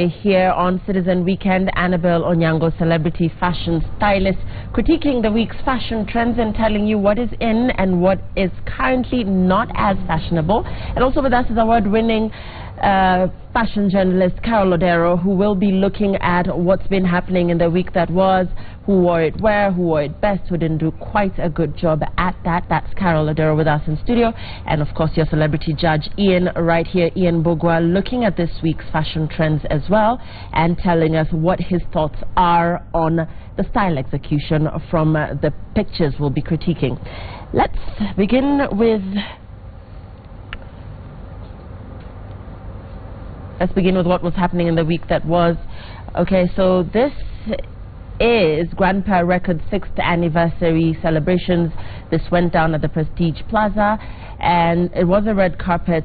Here on Citizen Weekend, Annabelle Onyango, celebrity fashion stylist, critiquing the week's fashion trends and telling you what is in and what is currently not as fashionable. And also with us is award-winning fashion journalist Carol Odero, who will be looking at what's been happening in the week that was, who wore it where, who wore it best, who didn't do quite a good job at that. That's Carol Odero with us in studio. And of course your celebrity judge Ian right here, Ian Bugwa, looking at this week's fashion trends as well and telling us what his thoughts are on the style execution from the pictures we'll be critiquing. Let's begin with what was happening in the week that was. Okay, so this is Grandpa Records' 6th anniversary celebrations. This went down at the Prestige Plaza, and it was a red carpet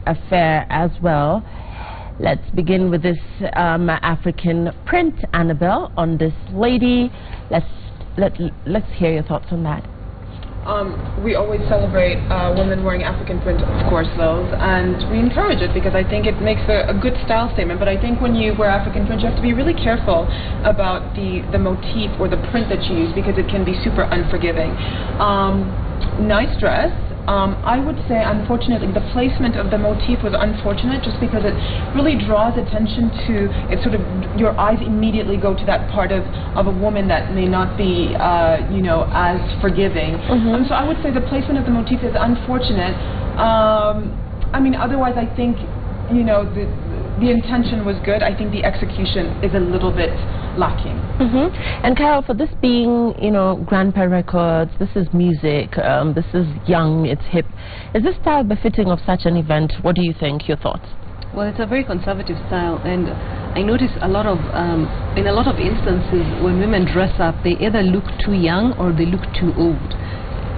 affair as well. Let's begin with this African print, Annabelle, on this lady. Let's hear your thoughts on that. We always celebrate women wearing African print, of course, those, and we encourage it because I think it makes a good style statement. But I think when you wear African print, you have to be really careful about the motif or the print that you use because it can be super unforgiving. Nice dress. I would say, unfortunately, the placement of the motif was unfortunate just because it really draws attention to it. Sort of, your eyes immediately go to that part of a woman that may not be, you know, as forgiving. So I would say the placement of the motif is unfortunate. I mean, otherwise, I think, you know, the intention was good. I think the execution is a little bit lacking. And Carol, for this being, you know, Grandpa Records, this is music, this is young, it's hip. Is this style befitting of such an event? What do you think? Your thoughts? Well, it's a very conservative style, and I notice a lot of, in a lot of instances, when women dress up, they either look too young or they look too old.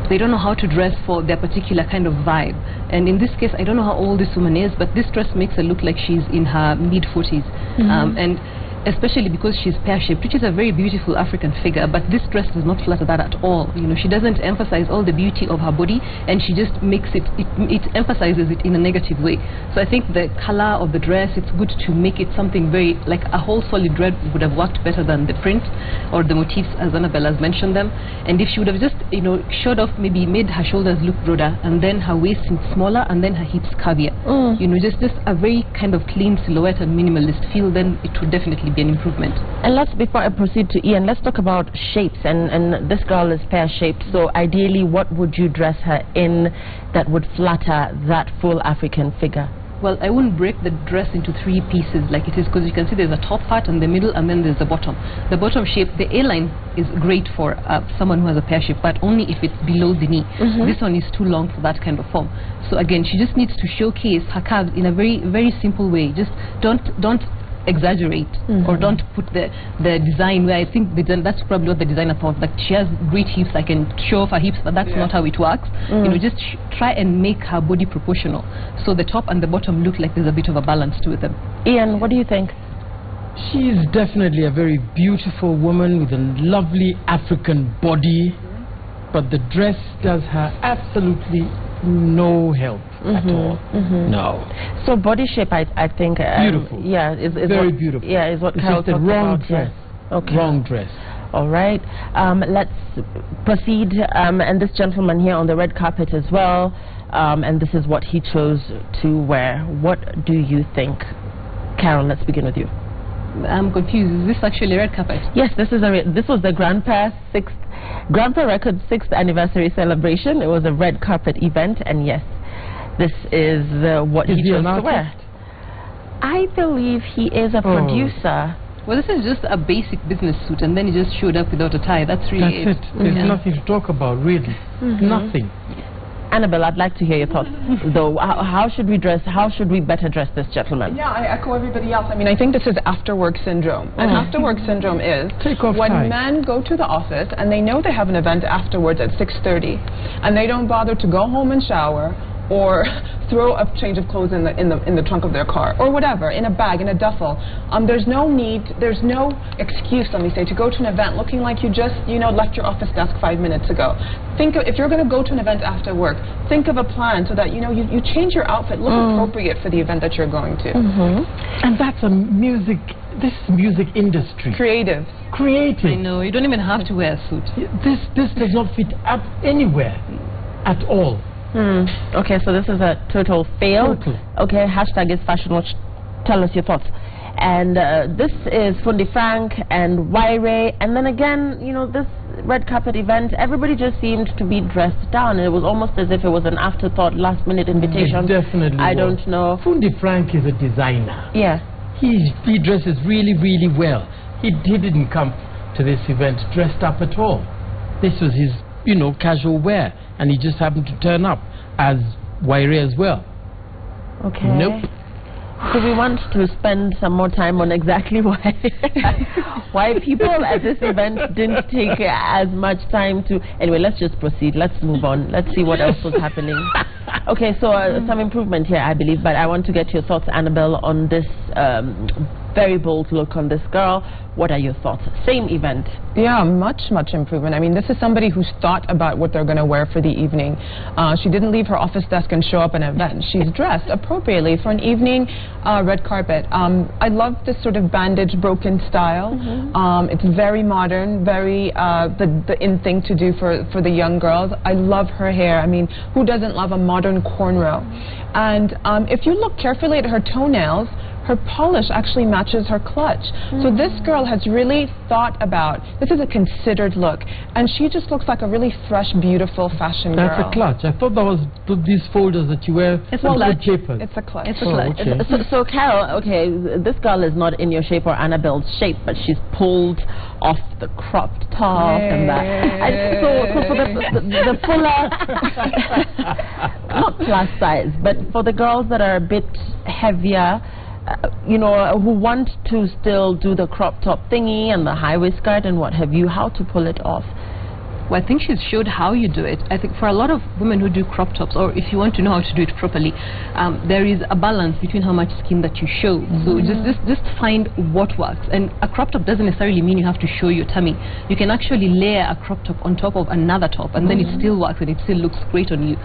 They don't know how to dress for their particular kind of vibe. And in this case, I don't know how old this woman is, but this dress makes her look like she's in her mid-40s. And especially because she's pear-shaped, which is a very beautiful African figure, but this dress does not flatter that at all. You know, she doesn't emphasize all the beauty of her body, and she just makes it emphasizes it in a negative way. So I think the color of the dress, it's good to make it something very, like a whole solid red would have worked better than the print or the motifs as Annabelle has mentioned them. And if she would have just, you know, showed off, maybe made her shoulders look broader, and then her waist smaller, and then her hips curvier. You know, just a very kind of clean silhouette and minimalist feel, then it would definitely be an improvement. And before I proceed to Ian, let's talk about shapes. And this girl is pear-shaped, so ideally what would you dress her in that would flatter that full African figure? Well, I wouldn't break the dress into 3 pieces like it is, because you can see there's a top part and the middle, and then there's the bottom. The bottom shape, the A-line is great for someone who has a pear shape, but only if it's below the knee. This one is too long for that kind of form. So again, she just needs to showcase her curves in a very, very simple way. Just don't exaggerate or don't put the design where I think that's probably what the designer thought, that she has great hips, I can show off her hips, but that's not how it works. You know, just try and make her body proportional so the top and the bottom look like there's a bit of a balance to them. Ian, what do you think? She's definitely a very beautiful woman with a lovely African body, but the dress does her absolutely no help at all. No. So body shape, I think beautiful. Yeah, is very what, beautiful. Yeah, is what it's Carol just the talked wrong about. dress. Okay. Wrong dress. All right. Let's proceed. And this gentleman here on the red carpet as well. And this is what he chose to wear. What do you think, Carol? Let's begin with you. I'm confused. Is this actually red carpet? Yes, this was the Grandpa Records 6th anniversary celebration. It was a red carpet event, and yes, this is what he chose to wear. I believe he is a producer. Well, this is just a basic business suit, and then he just showed up without a tie. That's really it. There's nothing to talk about, really. Nothing. Annabelle, I'd like to hear your thoughts, though. How should we dress? How should we better dress this gentleman? Yeah, I echo everybody else. I mean, I think this is after-work syndrome. And after-work syndrome is when men go to the office and they know they have an event afterwards at 6:30, and they don't bother to go home and shower, or throw a change of clothes in the trunk of their car, or whatever, in a bag, in a duffel. There's no excuse, let me say, to go to an event looking like you just, left your office desk 5 minutes ago. Think of, if you're going to go to an event after work, think of a plan so that, you change your outfit, look appropriate for the event that you're going to. And that's this music industry. Creative. I know, you don't even have to wear a suit. This does not fit up anywhere at all. Okay, so this is a total fail. Okay, hashtag is Fashion Watch. Tell us your thoughts. And this is Fundi Frank and Waire. And then again, this red carpet event, everybody just seemed to be dressed down. It was almost as if it was an afterthought, last-minute invitation. It definitely I don't know. Fundi Frank is a designer. Yeah. He dresses really, really well. He didn't come to this event dressed up at all. This was his, casual wear, and he just happened to turn up as Waire as well. Okay. Nope. So we want to spend some more time on exactly why people at this event didn't take as much time to... Anyway, let's just proceed. Let's move on. Let's see what else was happening. Okay, so some improvement here, I believe, but I want to get your thoughts, Annabelle, on this very bold look on this girl. What are your thoughts? Same event. Yeah, much improvement. I mean, this is somebody who's thought about what they're going to wear for the evening. She didn't leave her office desk and show up at an event. She's dressed appropriately for an evening red carpet. I love this sort of bandage broken style. It's very modern, very the in thing to do for the young girls. I love her hair. I mean, who doesn't love a modern cornrow? And if you look carefully at her toenails, her polish actually matches her clutch. So this girl has really thought about, this is a considered look, and she just looks like a really fresh, beautiful fashion girl. That's a clutch. I thought that was these folders that you wear. It's a clutch. It's a clutch. It's a clutch. Okay. So Carol, okay, this girl is not in your shape or Annabelle's shape, but she's pulled off the cropped top and that. So for the fuller, not plus size, but for the girls that are a bit heavier, who want to still do the crop top thingy and the high waist skirt and what have you, how to pull it off? Well, I think she's showed how you do it. I think for a lot of women who do crop tops, or if you want to know how to do it properly, there is a balance between how much skin that you show. So just find what works. And a crop top doesn't necessarily mean you have to show your tummy. You can actually layer a crop top on top of another top, and then it still works and it still looks great on you.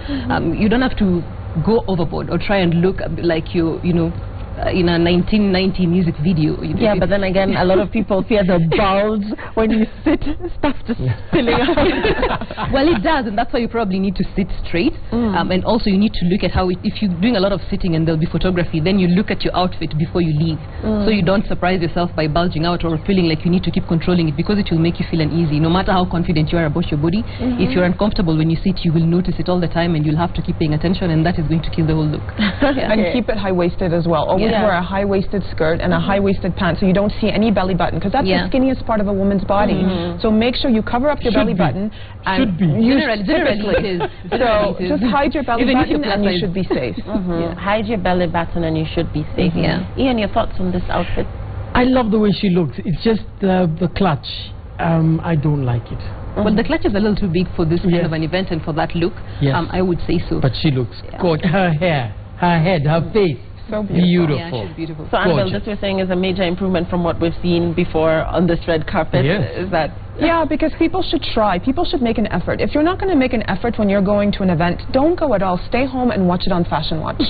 You don't have to go overboard or try and look like you in a 1990 music video. Yeah, but then again, a lot of people fear the bulge when you sit, stuff just spilling out. Well, it does, and that's why you probably need to sit straight. And also you need to look at how, if you're doing a lot of sitting and there'll be photography, then you look at your outfit before you leave. So you don't surprise yourself by bulging out or feeling like you need to keep controlling it, because it will make you feel uneasy. No matter how confident you are about your body, if you're uncomfortable when you sit, you will notice it all the time, and you'll have to keep paying attention, and that is going to kill the whole look. And keep it high-waisted as well. Always wear a high-waisted skirt and a high-waisted pant so you don't see any belly button, because that's the skinniest part of a woman's body. So make sure you cover up your belly button. Should be. Generally it is. So just hide your belly button and you should be safe. Hide your belly button and you should be safe. Ian, your thoughts on this outfit? I love the way she looks. It's just the clutch. I don't like it. Well, the clutch is a little too big for this kind of an event and for that look. I would say so. But she looks gorgeous. Her hair, her head, her face. So beautiful. Yeah, she's beautiful. So Annabelle, this you're saying is a major improvement from what we've seen before on this red carpet. Is that? Yeah, because people should try. People should make an effort. If you're not going to make an effort when you're going to an event, don't go at all. Stay home and watch it on Fashion Watch.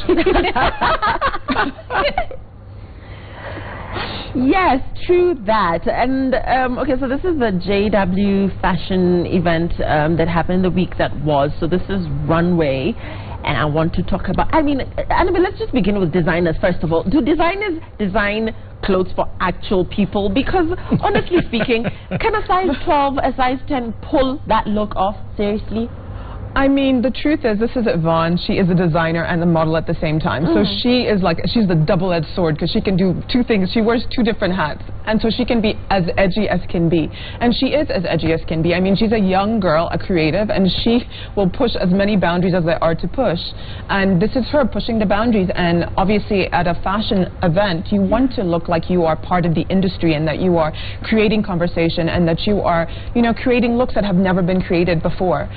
Yes, true that. And okay, so this is the JW fashion event that happened the week that was. So this is Runway. And I want to talk about, Annabelle, let's just begin with designers first of all. Do designers design clothes for actual people? Because honestly speaking, can a size 12, a size 10 pull that look off? Seriously? I mean, the truth is, this is Yvonne. She is a designer and a model at the same time. So she is like, she's the double-edged sword, because she can do two things. She wears two different hats. and so she can be as edgy as can be. And she is as edgy as can be. I mean, she's a young girl, a creative, and she will push as many boundaries as there are to push. And this is her pushing the boundaries. And obviously, at a fashion event, you want to look like you are part of the industry and that you are creating conversation and that you are, you know, creating looks that have never been created before.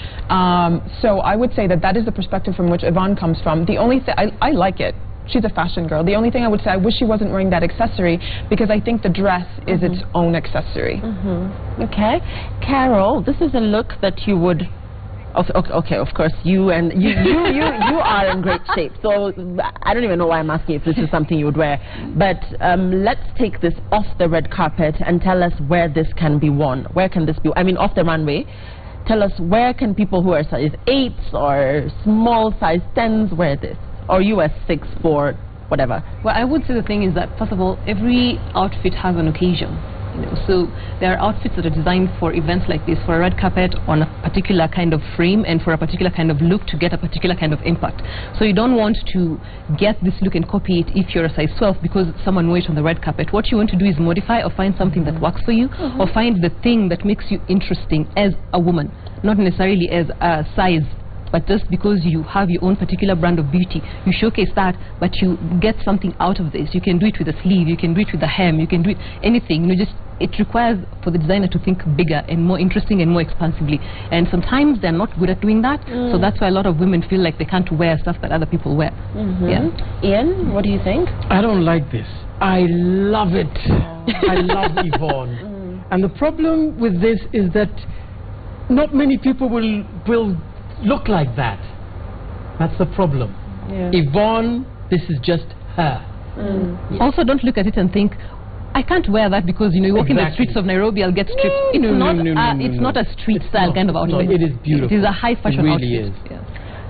So I would say that that is the perspective from which Yvonne comes from. The only thing, I like it. She's a fashion girl. The only thing I would say, I wish she wasn't wearing that accessory, because I think the dress is its own accessory. Okay. Carol, this is a look that you would... Okay, of course, you are in great shape. So I don't even know why I'm asking if this is something you would wear. But let's take this off the red carpet and tell us where this can be worn. Where can this be? I mean, off the runway. Tell us, where can people who are size 8s or small size 10s wear this? Or you are 6'4", whatever. Well, I would say the thing is that, first of all, every outfit has an occasion. You know, so there are outfits that are designed for events like this, for a red carpet, on a particular kind of frame, and for a particular kind of look to get a particular kind of impact. So you don't want to get this look and copy it if you're a size 12 because someone wore it on the red carpet. What you want to do is modify or find something that works for you, or find the thing that makes you interesting as a woman, not necessarily as a size. But just because you have your own particular brand of beauty, you showcase that, but you get something out of this. You can do it with a sleeve, you can do it with a hem, you can do it anything. You know, just it requires for the designer to think bigger and more interesting and more expansively. And sometimes they're not good at doing that. So that's why a lot of women feel like they can't wear stuff that other people wear. Yeah. Ian, what do you think? I don't like this. I love it. I love Yvonne. And the problem with this is that not many people will look like that. That's the problem. Yvonne, this is just her. Also, don't look at it and think, I can't wear that because, you know, you walk in the streets of Nairobi, I'll get stripped. It's not a street style kind of outfit. It is beautiful. It is a high fashion outfit. It really is. Yeah.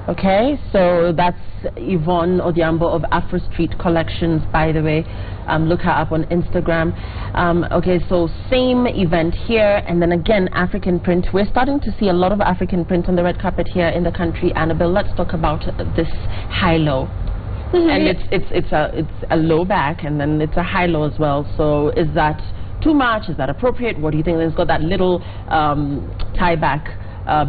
Okay, so that's Yvonne Odhiambo of Afro Street Collections, by the way. Look her up on Instagram. Okay, so same event here, and then again African print. We're starting to see a lot of African print on the red carpet here in the country. Annabelle, let's talk about this high-low. And it's a low back, and then it's a high-low as well. So is that too much? Is that appropriate? What do you think? It's got that little tie-back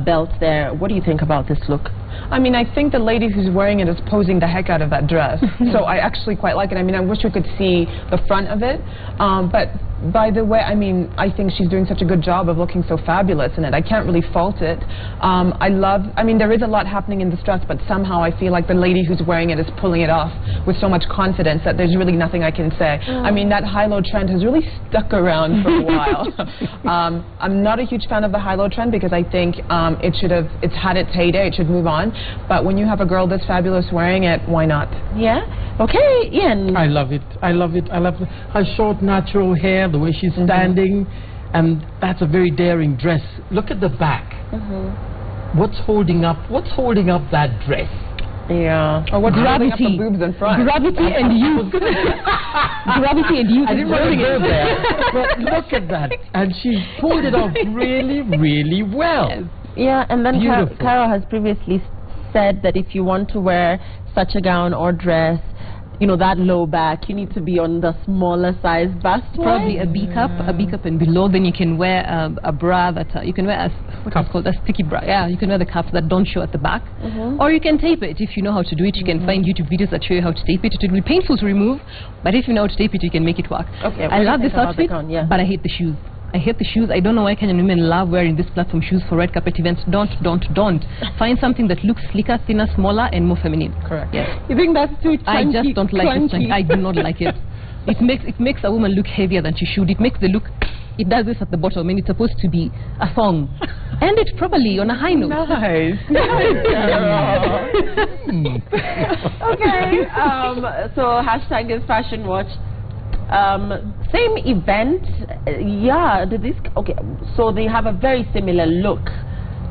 belt there. What do you think about this look? I mean, I think the lady who's wearing it is posing the heck out of that dress. So I actually quite like it. I mean, I wish we could see the front of it. But by the way, I mean, I think she's doing such a good job of looking so fabulous in it. I can't really fault it. I mean, there is a lot happening in this dress, but somehow I feel like the lady who's wearing it is pulling it off with so much confidence that there's really nothing I can say. I mean, that high-low trend has really stuck around for a while. I'm not a huge fan of the high-low trend because I think it's had its heyday. It should move on. But when you have a girl this fabulous wearing it, why not? Yeah. Okay, Ian. I love it. I love it. I love her short, natural hair, the way she's standing, and that's a very daring dress. Look at the back. What's holding up that dress? Yeah. Or what's holding up the boobs in front? Gravity and youth. Gravity and youth. I didn't want to go there. But look at that. And she's pulled it off really, really well. Yes. Yeah, and then Carol has previously said that if you want to wear such a gown or dress, you know, that low back, you need to be on the smaller size bust. Probably a B cup and below. Then you can wear a bra that you can wear what's called a sticky bra. Yeah, you can wear the cups that don't show at the back, or you can tape it if you know how to do it. You can find YouTube videos that show you how to tape it. It will be painful to remove, but if you know how to tape it, you can make it work. Okay, I love this outfit, but I hate the shoes. I hate the shoes. I don't know why Kenyan women love wearing this platform shoes for red carpet events. Don't. Find something that looks slicker, thinner, smaller, and more feminine. Correct. Yes. You think that's too chunky? I just don't like it. I do not like it. It makes a woman look heavier than she should. It makes the look. It does this at the bottom, and it's supposed to be a thong. End it properly on a high note. Nice. Okay. So hashtag is Fashion Watch. Same event, okay, so they have a very similar look,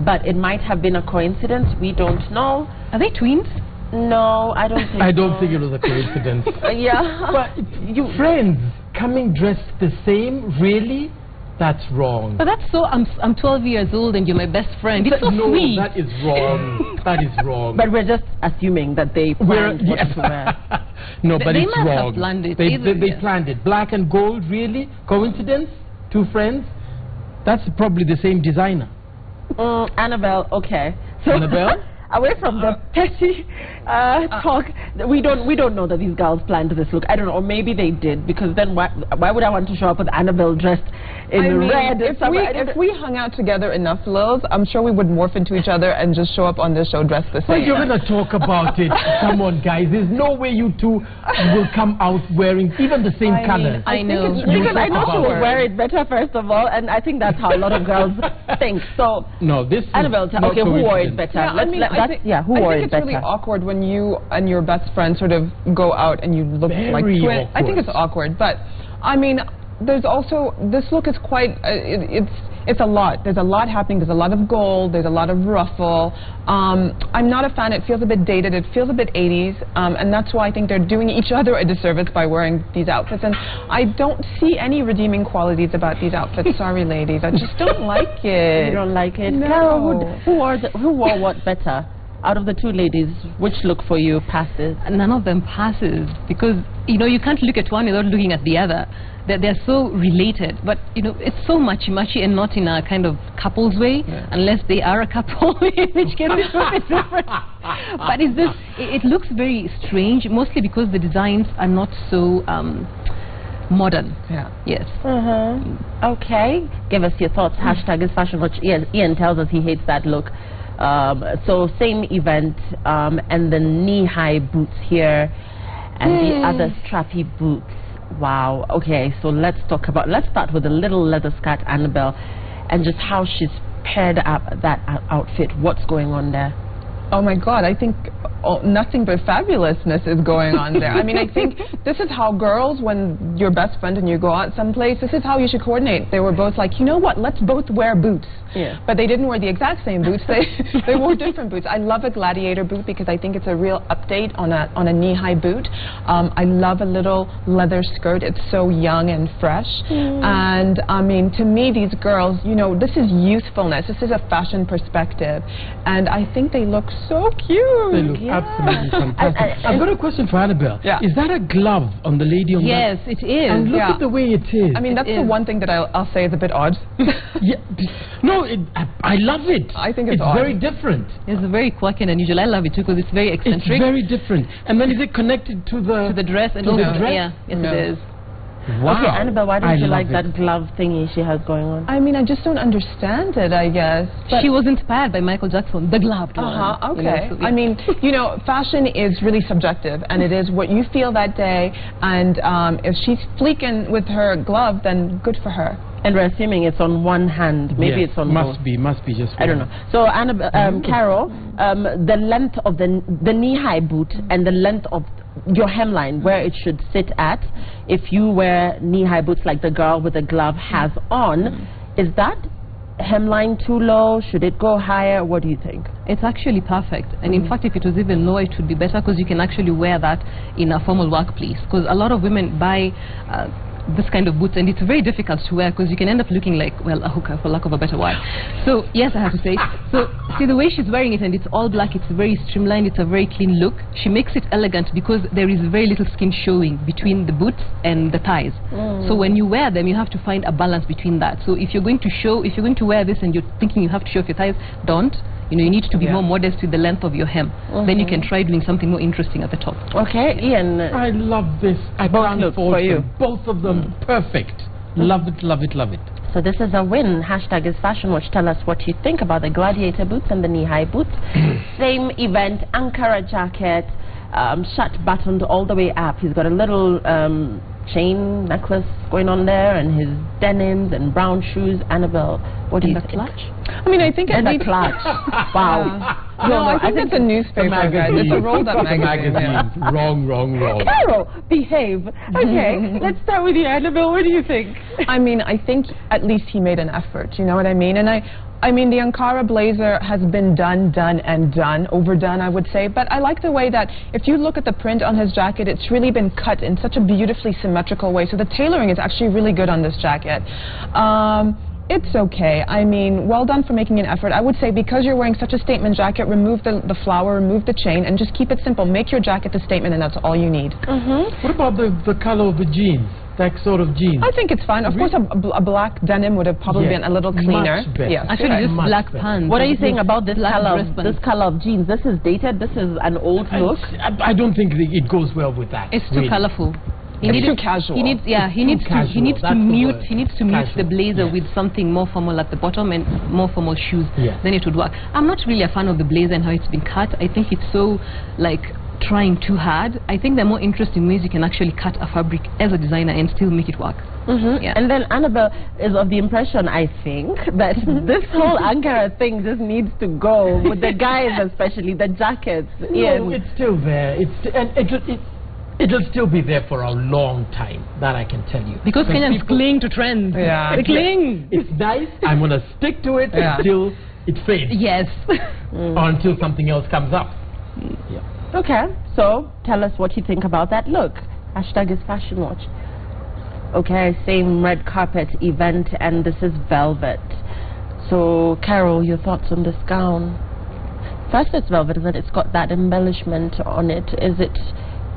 but it might have been a coincidence. We don't know. Are they twins? No, I don't think I don't think it was a coincidence. Yeah. But you friends coming dressed the same, really? That's wrong. But that's so, I'm 12 years old and you're my best friend. It's so no, sweet. that is wrong. That is wrong. But we're just assuming that they planned what to wear. No, but they it's must wrong. have planned it. They planned it. Black and gold, really? Coincidence? Two friends? That's probably the same designer. Annabelle, okay. So Annabelle? away from the petty talk, we don't know that these girls planned this look. I don't know, or maybe they did, because then why would I want to show up with Annabelle dressed in red? If we hung out together enough, Lils, I'm sure we would morph into each other and just show up on this show dressed the same. Well, you're going to talk about it. Come on, guys. There's no way you two will come out wearing even the same colors. I know. Because I know she will wear it better, first of all, and I think that's how a lot of girls think. So, no, this Annabelle, okay, who wore it better? Yeah, who wore it better? I think it's really awkward when you and your best friend sort of go out and you look Very like twins. awkward. I think it's awkward, but I mean, there's also, this look is quite, it's a lot. There's a lot happening. There's a lot of gold. There's a lot of ruffle. I'm not a fan. It feels a bit dated. It feels a bit 80s. And that's why I think they're doing each other a disservice by wearing these outfits. And I don't see any redeeming qualities about these outfits. Sorry, ladies. I just don't like it. You don't like it? No. Carol, who wore what better? Out of the two ladies, which look for you passes? None of them passes, because, you know, you can't look at one without looking at the other. They're so related, but, you know, it's so matchy-matchy and not in a kind of couple's way, unless they are a couple, in which case it's a bit different. But it's just, it looks very strange, mostly because the designs are not so modern. Yeah. Yes. Okay. Give us your thoughts. Hashtag is fashion, which Ian tells us he hates that look. So same event, and the knee-high boots here, and the other strappy boots. Wow. Okay, so let's start with the little leather skirt, Annabelle, and just how she's paired up that outfit. What's going on there? Oh my God, I think nothing but fabulousness is going on there. I mean, I think this is how girls, when you're best friend and you go out someplace, this is how you should coordinate. They were both like, you know what, let's both wear boots. Yeah. But they didn't wear the exact same boots. They wore different boots. I love a gladiator boot because I think it's a real update on a knee-high boot. I love a little leather skirt. It's so young and fresh. And I mean, to me, these girls, you know, this is youthfulness. This is a fashion perspective. And I think they look so cute. They look absolutely fantastic. I've got a question for Annabelle. Yeah. Is that a glove on the lady on Yes, that? it is. And look at the way it is. I mean, that's the one thing that I'll say is a bit odd. Yeah. No, I love it. I think it's odd. very different. It's very quirky and unusual. I love it too, because it's very eccentric. It's very different. And then is it connected to the dress and to also the dress? Yeah, yes it is. Wow. Okay, Annabelle, why don't you like love that glove thingy she has going on? I mean, I just don't understand it, I guess. But She was inspired by Michael Jackson, the gloved one. okay. You know, so, yeah. I mean, you know, fashion is really subjective, and it is what you feel that day. And if she's fleeking with her glove, then good for her. And we're assuming it's on one hand. Maybe Yes, it's on both. must be just one. I don't know. So, Carol, the length of the knee-high boot and the length of your hemline, where it should sit at, if you wear knee-high boots like the girl with the glove has on, is that hemline too low? Should it go higher? What do you think? It's actually perfect, and in fact if it was even lower it would be better, because you can actually wear that in a formal workplace, because a lot of women buy this kind of boots and it's very difficult to wear, because you can end up looking like, well, a hooker, for lack of a better word. So yes, I have to say, so see the way she's wearing it, and it's all black, it's very streamlined, it's a very clean look. She makes it elegant because there is very little skin showing between the boots and the thighs. So when you wear them, you have to find a balance between that. So if you're going to wear this and you're thinking you have to show off your thighs, don't. You know, you need to be more modest with the length of your hem. Then you can try doing something more interesting at the top. Okay, Ian. I love this. I can't look fault for you. them. Both of them perfect. Love it, love it, love it. So this is a win. Hashtag is Fashion Watch. Tell us what you think about the gladiator boots and the knee-high boots. Same event, Ankara jacket, shirt buttoned all the way up. He's got a little chain necklace going on there, and his denims and brown shoes. Annabelle, what do you think? Clutch? I mean, I think And at a least clutch. Wow. No, I think it's a newspaper, guys. It's a rolled up magazine. Wrong. Carol, behave. Okay, let's start with you, Annabelle. What do you think? I mean, I think at least he made an effort, you know what I mean? And I mean, the Ankara blazer has been done, overdone, I would say. But I like the way that if you look at the print on his jacket, it's really been cut in such a beautifully symmetrical way. So the tailoring is actually really good on this jacket. It's okay. I mean, well done for making an effort. I would say because you're wearing such a statement jacket, remove the flower, remove the chain, and just keep it simple. Make your jacket the statement, and that's all you need. What about the color of the jeans? That sort of jeans? I think it's fine. Of course, a black denim would have probably been a little cleaner. Much better. Yeah, Actually, just black pants. What are you saying about this color? Dress This color of jeans. This is dated. This is an old look. I don't think it goes well with that. It's too colorful. It's too casual. He needs to mute the blazer with something more formal at the bottom and more formal shoes. Then it would work. I'm not really a fan of the blazer and how it's been cut. I think it's so like trying too hard. I think there are more interesting ways you can actually cut a fabric as a designer and still make it work. And then Annabelle is of the impression, I think, that this whole Ankara thing just needs to go with the guys, especially the jackets. No, it's still there. It'll still be there for a long time. That I can tell you. Because Kenyans cling to trends. Yeah. They cling. It's nice. I'm gonna stick to it until it fades. Yes. Or until something else comes up. Okay, so tell us what you think about that look. Hashtag is Fashion Watch. Okay, same red carpet event, and this is velvet. So, Carol, your thoughts on this gown? First, it's velvet, and then it's got that embellishment on it. Is it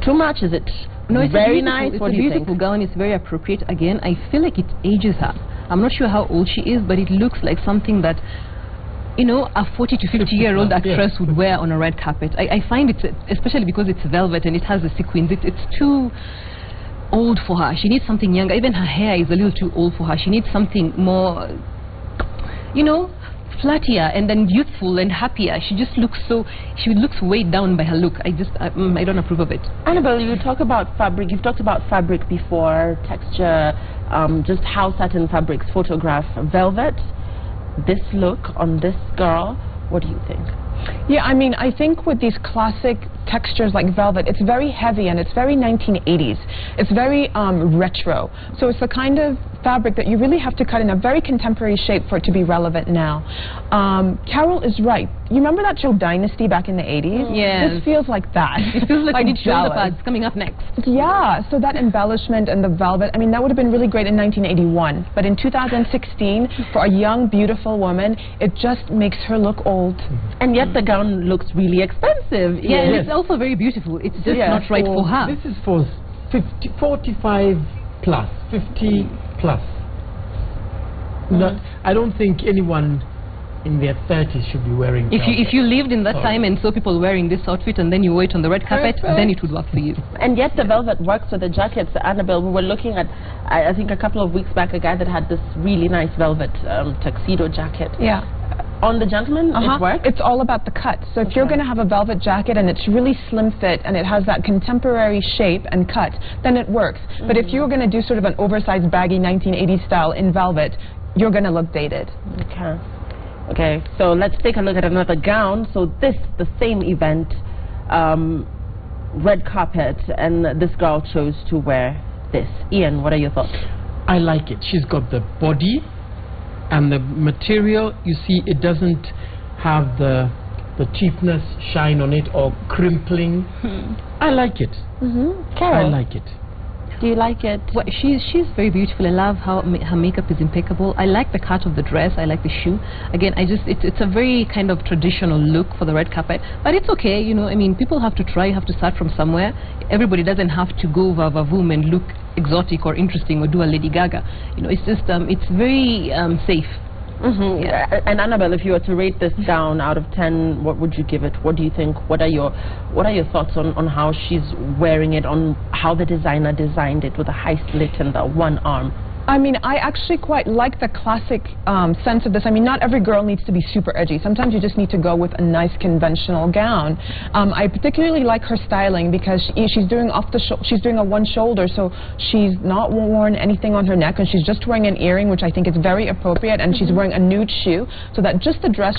too much? Is it it's very nice? It's a beautiful gown. It's very appropriate. Again, I feel like it ages her. I'm not sure how old she is, but it looks like something that, you know, a 40 to 50-year-old actress would wear on a red carpet. I find it, especially because it's velvet and it has the sequins, it's too old for her. She needs something younger. Even her hair is a little too old for her. She needs something more, you know, flirtier and then youthful and happier. She just looks she looks weighed down by her look. I don't approve of it. Annabelle, you talk about fabric. You've talked about fabric before, texture, just how certain fabrics photograph velvet. This look on this girl, what do you think? Yeah, I mean, I think with these classic textures like velvet, it's very heavy and it's very 1980s. It's very retro. So it's the kind of fabric that you really have to cut in a very contemporary shape for it to be relevant now. Carol is right. You remember that show Dynasty back in the 80s? Yeah. This feels like that. It feels like we need shoulder pads coming up next. Yeah, so that embellishment and the velvet, I mean, that would have been really great in 1981. But in 2016, for a young, beautiful woman, it just makes her look old. And yet the gown looks really expensive. Yeah, and it's also very beautiful. It's just not right for her. This is for 45 plus, 50 plus. I don't think anyone in their 30s should be wearing if you lived in that time and saw people wearing this outfit and then you wait on the red carpet, then it would work for you. And yet the velvet works with the jackets. Annabelle, we were looking at, I think a couple of weeks back, a guy that had this really nice velvet tuxedo jacket. Yeah. On the gentleman, it works? It's all about the cut. So if you're going to have a velvet jacket and it's really slim fit and it has that contemporary shape and cut, then it works. But if you're going to do sort of an oversized, baggy 1980s style in velvet, you're going to look dated. Okay. Okay, so let's take a look at another gown. So this, the same event, red carpet, and this girl chose to wear this. Ian, what are your thoughts? I like it. She's got the body and the material. You see, it doesn't have the cheapness shine on it or crimpling. I like it. Carol, I like it. do you like it? Well, she's very beautiful. I love how her makeup is impeccable. I like the cut of the dress. I like the shoe. Again, it's a very kind of traditional look for the red carpet, but it's okay. You know, I mean, people have to try. You have to start from somewhere. Everybody doesn't have to go vavavoom and look exotic or interesting or do a Lady Gaga. You know, it's just it's very safe. Yeah. And Annabelle, if you were to rate this gown out of 10, what would you give it? What do you think? What are your thoughts on how she's wearing it, on how the designer designed it with a high slit and the one arm? I mean, I actually quite like the classic sense of this. I mean, not every girl needs to be super edgy. Sometimes you just need to go with a nice conventional gown. I particularly like her styling because she's doing she's doing a one shoulder, so she's not worn anything on her neck, and she's just wearing an earring, which I think is very appropriate, and she's wearing a nude shoe, so that just the dress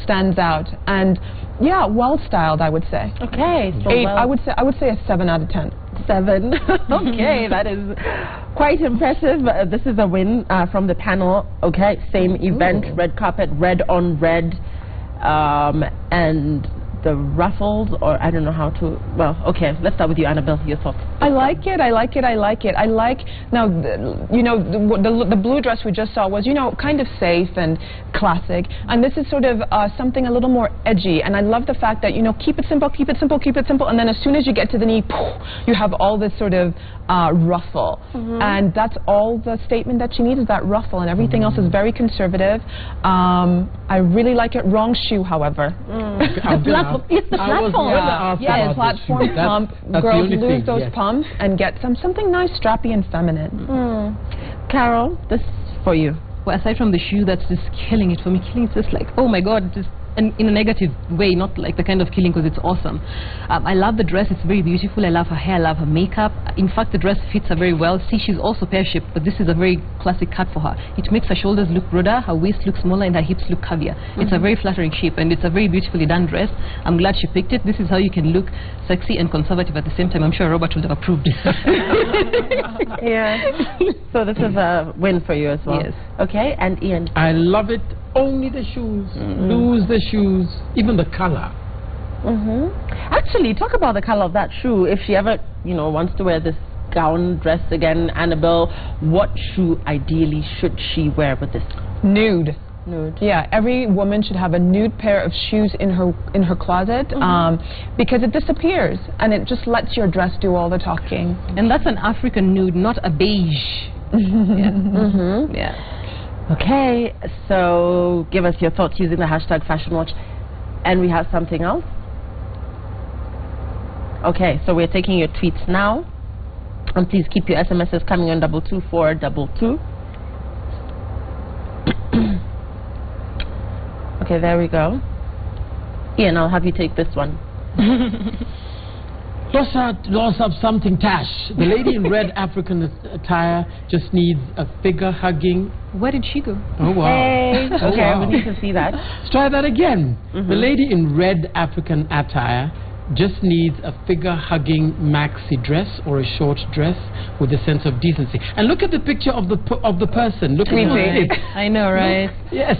stands out. And yeah, well styled, I would say. Okay, so I would say a 7 out of 10. 7. Okay, that is quite impressive. This is a win from the panel. Okay, same event, red carpet, red on red, and the ruffles, or I don't know how to, well, okay, let's start with you, Annabelle, your thoughts. I like it. Now, you know, the blue dress we just saw was, you know, kind of safe and classic, and this is sort of something a little more edgy, and I love the fact that, you know, keep it simple, keep it simple, keep it simple, and then as soon as you get to the knee, poof, you have all this sort of ruffle, and that's all the statement that she needs is that ruffle, and everything else is very conservative. I really like it. Wrong shoe, however. It's the platform. Yeah, platform pump. Girls lose those pumps and get something nice, strappy and feminine. Carol, this is for you. Well, aside from the shoe, that's just killing it for me. Killing is just like, oh my God, just in a negative way, not like the kind of killing because it's awesome. I love the dress, it's very beautiful. I love her hair, I love her makeup. In fact, the dress fits her very well. See, she's also pear-shaped, but this is a very classic cut for her. It makes her shoulders look broader, her waist looks smaller, and her hips look curvier. It's a very flattering shape, and it's a very beautifully done dress. I'm glad she picked it. This is how you can look sexy and conservative at the same time. I'm sure Robert would have approved. Yeah. So this is a win for you as well. Yes. Okay, and Ian. I love it. Only the shoes. Lose the shoes. Even the color. Actually, talk about the color of that shoe. If she ever, you know, wants to wear this gown dress again, Annabelle, what shoe ideally should she wear with this? Nude. Nude. Yeah, every woman should have a nude pair of shoes in her closet, because it disappears and it just lets your dress do all the talking. And that's an African nude, not a beige. Yeah. Okay, so give us your thoughts using the hashtag FashionWatch. And we have something else. Okay, so we're taking your tweets now. And please keep your SMSs coming on 22422. Okay, there we go. Ian, I'll have you take this one. Loss of something, Tash. The lady in red African attire just needs a figure hugging. Where did she go? Oh, wow. Hey. Oh, Okay, wow. we need to see that. Let's try that again. The lady in red African attire just needs a figure-hugging maxi dress or a short dress with a sense of decency. And look at the picture of the person. Look at it. I know, right? Yes.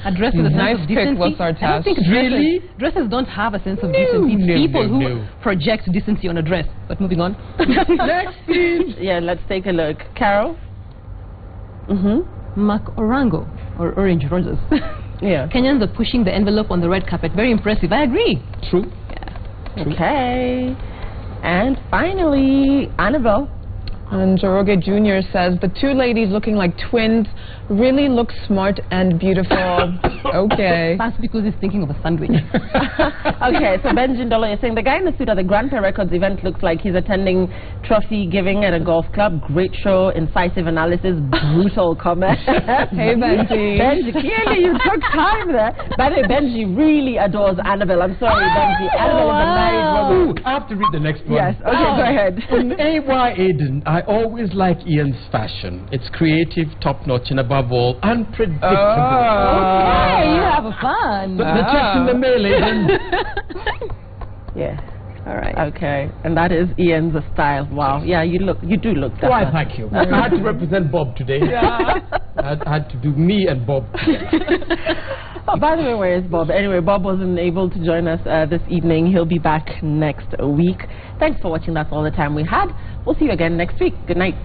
A dress with a Nice sense of pic, decency. was our I don't think Really? dresses don't have a sense of decency. It's people who no. project decency on a dress. But moving on. Next, please. Yeah, let's take a look. Carol? Mark Orango, or Orange Roses. Yeah. Kenyans are pushing the envelope on the red carpet. Very impressive. I agree. True. Okay. And finally, Annabelle. And Njoroge Jr. says, the two ladies looking like twins really look smart and beautiful. Okay. That's because he's thinking of a sandwich. Okay, so Benji Ndolo, you're saying the guy in the suit at the Grand Prix Records event looks like he's attending trophy giving at a golf club. Great show, incisive analysis, brutal comment. Hey, Benji. Benji, clearly you took time there. By the way, Benji really adores Annabelle. I'm sorry, Benji. Annabelle is a married woman. Ooh, I have to read the next one. Yes, okay, go ahead. In AY Aiden, I always like Ian's fashion. It's creative, top-notch, and above all, unpredictable. Hey, you have fun. The check's in the mail, Aiden. Yeah. All right. Okay, and that is Ian's style. Wow. Yeah, you do look that. Why, thank you. I had to represent Bob today. I had to do me and Bob. Oh, by the way, where is Bob? Anyway, Bob wasn't able to join us this evening. He'll be back next week. Thanks for watching. That's all the time we had. We'll see you again next week. Good night.